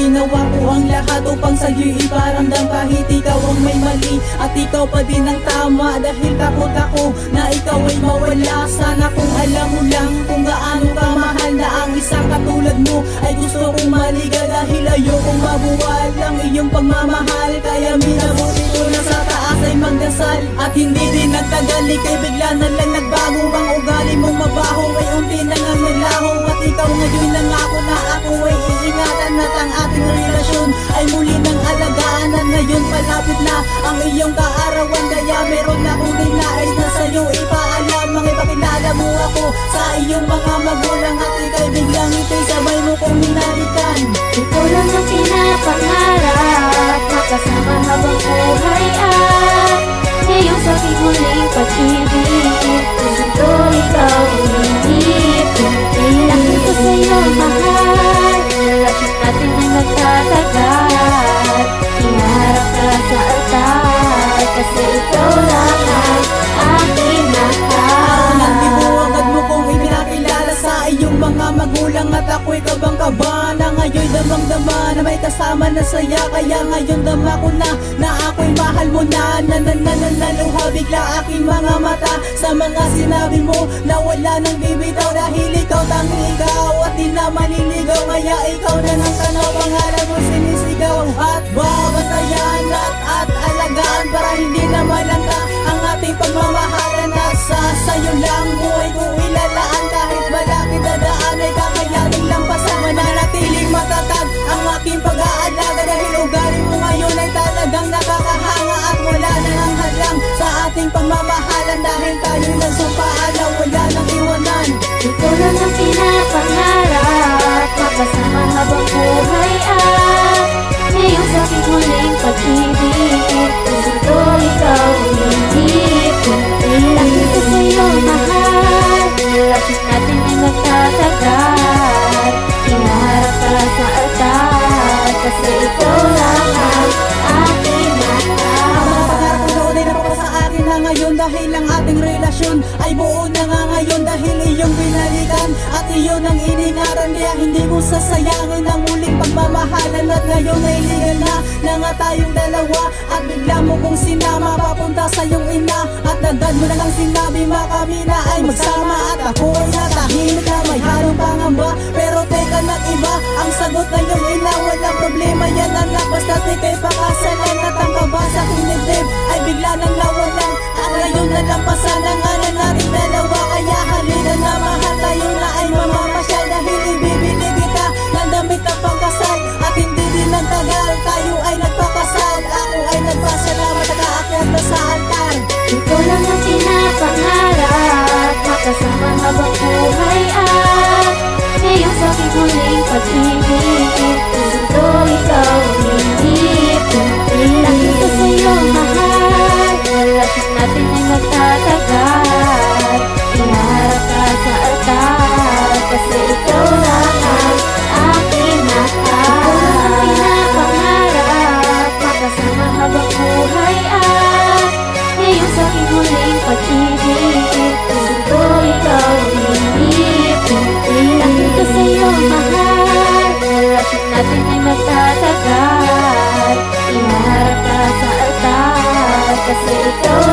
ginawa ko ang lahat upang sa'yo'y iparamdam kahit ikaw ang may mali at ikaw pa din ang tama. Dahil takot ako na ikaw ay mawala. Sana kung alam mo lang kung gaano kamahal na ang isang katulad mo ay gusto kong maliga. Dahil ayokong mabuwal ang iyong pagmamahal, kaya minabuti ko na sa taas ay magdasal. At hindi din nagtagal, ika'y bigla na lang nagbago. Ang ugali mong mabaho ay unti na nga naglaho. At ikaw ngayon nangako na ako ay iingatan at ang ating relasyon ay muli ng alagaan. At ngayon palapit na ang iyong kaarawan, kaya meron akong dinais na sa'yo ipaalam. Ang ipakilala mo ako sa iyong mga magulang at ika'y biglang ito'y sabay mo kong hinalikan. Ikaw lang ang pinapangarap, makasama habang buhay at ngayong sa aking huling pag-ibig. Gusto ko ikaw ulit. Kailangan ko sa'yo mahal, relasyon natin ay magtatagal. Iharap ka sa altar, kasi ikaw lang ang aking mahal. Nagdibuwagad mo kong ipinakilala sa iyong mga magulang at ako'y kabang-kaba na ngayon'y damang-dama na may kasama na saya. Kaya ngayon dama ko na ako'y mahal mo na. Naluha bigla aking mga mata sa mga sinabi mo na wala nang bibitaw. Dahil ikaw tanging ikaw at di na maliligaw, kaya ikaw na ng tanaw, pangalan mo sinisigaw. At babantayan at alagaan para hindi na malangka ang ating pagmamahalan. At sa'yo lang buhay ko ilalaan, kahit malaki dadaan ay kakayanin lang pasan. Mananatiling matatag ang aking pag-aalaga, dahil ugali mo ngayon ay talagang nakakahanga. At wala na nang hadlang sa ating pagmamahalan, dahil tayo'y nagsumpa na wala nang iwanan. Ikaw lang ang pinapangarap, makasama habang buhay at ngayong sa aking huling pag-ibig. Gusto ko ikaw ulit. Kailangan ko sa'yo mahal, relasyon natin ay magtatagal. Iharap ka sa altar, kasi ikaw lang ang aking mahal. Ang mga pangarap ko noon ay napapa sa akin na ngayon, dahil ang ating relasyon ay buo na nga ngayon. Dahil iyong binalikan at iyon ang iningaran, kaya hindi mo sasayangin ang muling pagmamahalan. At ngayon ay legal na nga tayong dalawa, at bigla mo kong sinama papunta sa iyong ina. At dagdag mo na lang sinabi kami na ay magsama. At ako ay natahimik na may halong pangamba, pero teka na iba ang sagot na iyong ina. Walang problema yan anak, basta't ika'y pakasalan. At ang kaba sa kinitib ay bigla nang nawalan, at ngayon nalampasan ang ngalan nating dalawa. Kaya halina na mahal, tayo na ay mamamasyal, dahil ibibili kita ng damit na pangkasal. At hindi din nagtagal, tayo ay nagpakasal. Ako ay nagpasalamat at aakyat na sa altar. Ikaw lang ang pinapangarap, makasama habang buhay at ngayong sa aking huling pag-ibig. Gusto ko ikaw ulit. Kailangan ko sa'yo mahal, relasyon natin ay magtatagal. Iharap ka sa altar, kasi ikaw lang ang aking mahal. Ikaw lang ang pinapangarap, makasama habang buhay at ngayong sa aking huling pag-ibig. Gusto ko ikaw ulit. Kailangan ko sa'yo mahal, relasyon natin ay magtatagal. Iharap ka sa altar, kasi ikaw